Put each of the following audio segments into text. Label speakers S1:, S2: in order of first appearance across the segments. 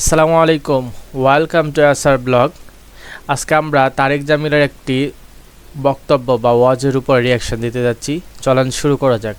S1: আসসালামু আলাইকুম, welcome to আসার ব্লগ। আজকে আমরা তারেক জামিলের একটি বক্তব্য বা ওয়াজের উপর রিয়াকশন দিতে যাচ্ছি। চলেন শুরু করা যাক।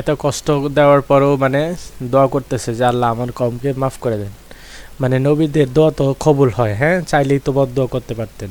S1: এত কষ্ট দেওয়ার পরেও দোয়া করতেছে যে আল্লাহ আমার কওমকে মাফ করে দেন। নবীদের দোয়া তো কবুল হয়, হ্যাঁ, চাইলেই তো বদদোয়া করতে পারতেন।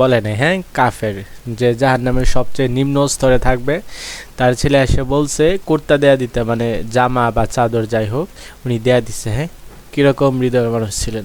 S1: বলে নাই, হ্যাঁ, কাফের যে জাহান্নামের সবচেয়ে নিম্ন স্তরে থাকবে, তার ছেলে এসে বলছে কুর্তা দেয়া দিতে, জামা বা চাদর যাই হোক উনি দেয়া দিচ্ছে। হ্যাঁ, কিরকম হৃদয়ের মানুষ ছিলেন।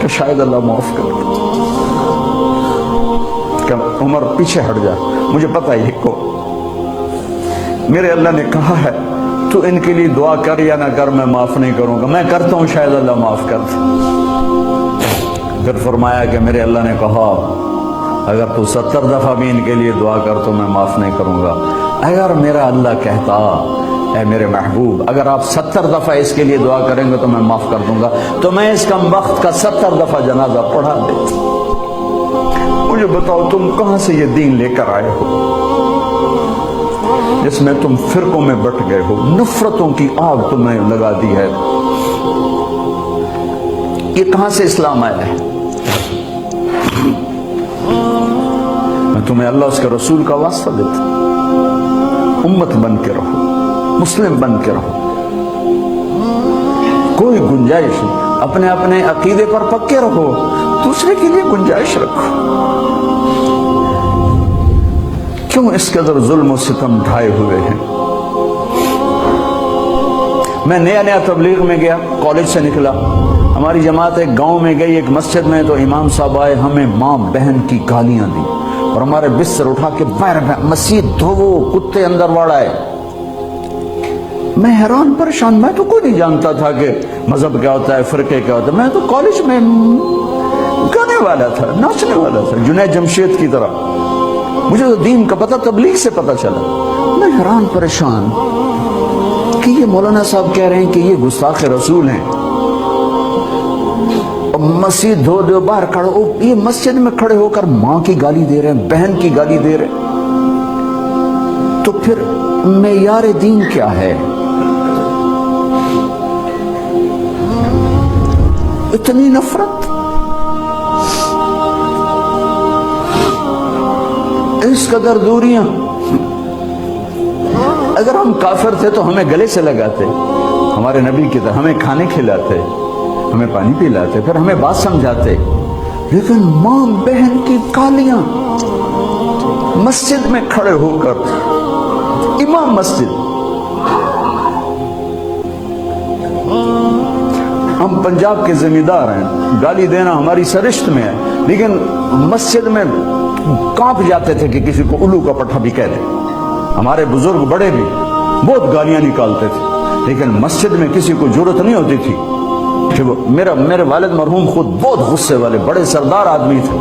S2: کہ شاید اللہ معاف کر دے کہ عمر پیچھے ہٹ جا, مجھے پتا ہے کو میرے اللہ نے کہا ہے تو ان کے لیے دعا کر یا نہ کر, میں معاف نہیں کروں گا. میں کرتا ہوں, شاید اللہ معاف کر دے. پھر فرمایا کہ میرے اللہ نے کہا اگر تو 70 دفعہ بھی ان کے لیے دعا کر تو میں معاف نہیں کروں گا. اگر میرا اللہ کہتا اے میرے محبوب اگر آپ 70 دفعہ اس کے لیے دعا کریں گے تو میں معاف کر دوں گا, تو میں اس کم وقت کا 70 دفعہ جنازہ پڑھا دیتا. مجھے بتاؤ تم کہاں سے یہ دین لے کر آئے ہو جس میں تم فرقوں میں بٹ گئے ہو, نفرتوں کی آگ تمہیں لگا دی ہے. یہ کہاں سے اسلام آیا ہے؟ میں تمہیں اللہ اس کے رسول کا واسطہ دیتا ہوں. امت بن کے رہو, مسلم بن کے رہو, کوئی گنجائش نہیں. اپنے اپنے عقیدے پر پکے رہو, دوسرے کے لیے گنجائش رکھو. کیوں اس قدر ظلم و ستم ڈھائے ہوئے ہیں؟ میں نیا تبلیغ میں گیا, کالج سے نکلا, ہماری جماعت ایک گاؤں میں گئی, ایک مسجد میں, تو امام صاحب آئے, ہمیں ماں بہن کی گالیاں دی اور ہمارے بستر اٹھا کے باہر مسجد دھوو, کتے اندر واڑائے. میں حیران پریشان, میں تو کوئی نہیں جانتا تھا کہ مذہب کیا ہوتا ہے, فرقے کیا ہوتا ہے. میں تو کالج میں گانے والا تھا, ناچنے والا تھا, جنید جمشید کی طرح. مجھے تو دین کا پتہ تبلیغ سے پتہ چلا. میں حیران پریشان کہ یہ مولانا صاحب کہہ رہے ہیں کہ یہ گستاخ رسول ہیں, مسجد دھو دو باہر کھڑے ہو, یہ مسجد میں کھڑے ہو کر ماں کی گالی دے رہے ہیں, بہن کی گالی دے رہے ہیں. تو پھر معیار دین کیا ہے؟ اتنی نفرت, اس قدر دوریاں. اگر ہم کافر تھے تو ہمیں گلے سے لگاتے, ہمارے نبی کی طرح ہمیں کھانے کھلاتے, ہمیں پانی پلاتے, پھر ہمیں بات سمجھاتے. لیکن ماں بہن کی گالیاں, مسجد میں کھڑے ہو کر, امام مسجد. ہم پنجاب کے زمیندار ہیں, گالی دینا ہماری سرشت میں ہے, لیکن مسجد میں کانپ جاتے تھے کہ کسی کو الو کا پٹھا بھی کہہ دے. ہمارے بزرگ بڑے بھی بہت گالیاں نکالتے تھے, لیکن مسجد میں کسی کو ضرورت نہیں ہوتی تھی. میرے والد مرحوم خود بہت غصے والے بڑے سردار آدمی تھے,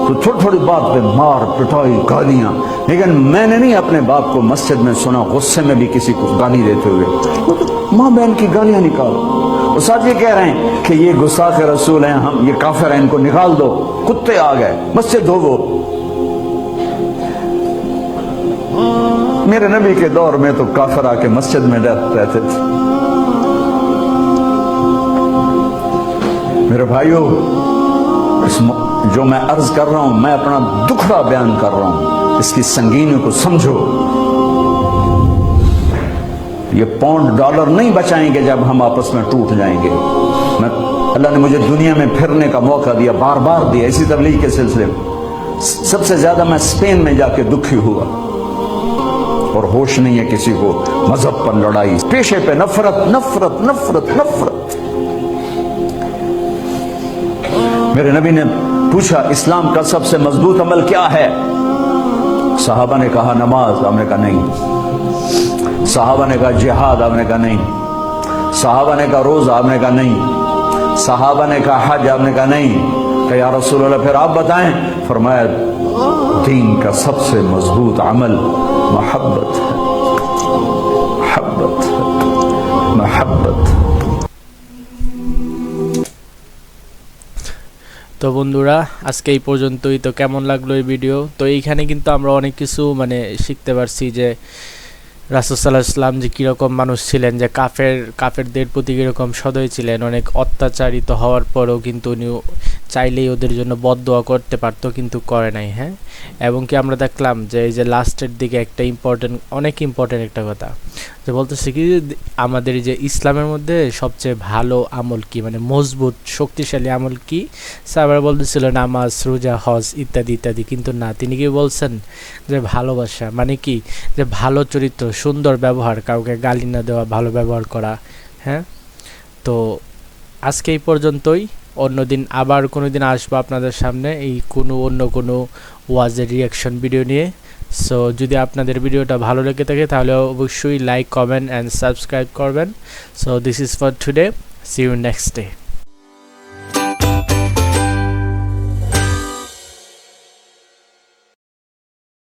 S2: تو تھوڑی تھوڑی بات پہ مار پٹائی گالیاں. لیکن میں نے نہیں اپنے باپ کو مسجد میں سنا غصے میں بھی کسی کو گالی دیتے ہوئے. ماں بہن کی گالیاں نکالو. وہ ساتھ یہ کہہ رہے ہیں کہ یہ گستاخ رسول ہیں, ہم یہ کافر ہیں, ان کو نکال دو, کتے آ گئے, مسجد دھوو. میرے نبی کے دور میں تو کافر آ کے مسجد میں رہتے تھے. میرے بھائیو, جو میں عرض کر رہا ہوں, میں اپنا دکھڑا بیان کر رہا ہوں, اس کی سنگینیوں کو سمجھو. یہ پاؤنڈ ڈالر نہیں بچائیں گے جب ہم آپس میں ٹوٹ جائیں گے. اللہ نے مجھے دنیا میں پھرنے کا موقع دیا, بار بار دیا, اسی تبلیغ کے سلسلے میں. سب سے زیادہ میں اسپین میں جا کے دکھی ہوا, اور ہوش نہیں ہے کسی کو. مذہب پر لڑائی, پیشے پہ نفرت نفرت نفرت نفرت. میرے نبی نے پوچھا اسلام کا سب سے مضبوط عمل کیا ہے؟ صحابہ نے کہا نماز, آپ نے کہا نہیں. صحابہ نے کہا جہاد, آپ نے کہا نہیں. صحابہ نے کہا روزہ, آپ نے کہا نہیں. صحابہ نے کہا حج, آپ نے کہا نہیں. کہ یا رسول اللہ پھر آپ بتائیں. فرمایا دین کا سب سے مضبوط عمل محبت ہے, محبت ہے, محبت.
S1: তো বন্ধুরা আজকে এই পর্যন্তই. তো কেমন লাগলো এই ভিডিও? তো এইখানে কিন্তু আমরা অনেক কিছু শিখতে পারছি যে রাসূল সাল্লাল্লাহু আলাইহি ওয়াসাল্লাম যে কীরকম মানুষ ছিলেন, যে কাফেরদের প্রতি কীরকম সদয় ছিলেন. অনেক অত্যাচারিত হওয়ার পরেও কিন্তু উনি চাইলেই ওদের জন্য বদদোয়া করতে পারতো, কিন্তু করে নাই. হ্যাঁ, এবং কি আমরা দেখলাম যে এই যে লাস্টের দিকে একটা অনেক ইম্পর্টেন্ট একটা কথা, যে বলতেছে কি আমাদের যে ইসলামের মধ্যে সবচেয়ে ভালো আমল কি, মজবুত শক্তিশালী আমল কি? সাহাবারা বলতেছিল নামাজ, রোজা, হজ ইত্যাদি ইত্যাদি. কিন্তু না, তিনি কি বলছেন যে ভালোবাসা, কি যে ভালো চরিত্র, সুন্দর ব্যবহার, কাউকে গালি না দেওয়া, ভালো ব্যবহার করা. হ্যাঁ, তো আজকে এই পর্যন্তই. অন্যদিন আবার কোনো দিন আসবো আপনাদের সামনে এই কোনো অন্য কোনো ওয়াজের রিয়াকশন ভিডিও নিয়ে। সো যদি আপনাদের ভিডিওটা ভালো লেগে থাকে তাহলে অবশ্যই লাইক, কমেন্ট অ্যান্ড সাবস্ক্রাইব করবেন। So this is for today, see you next day.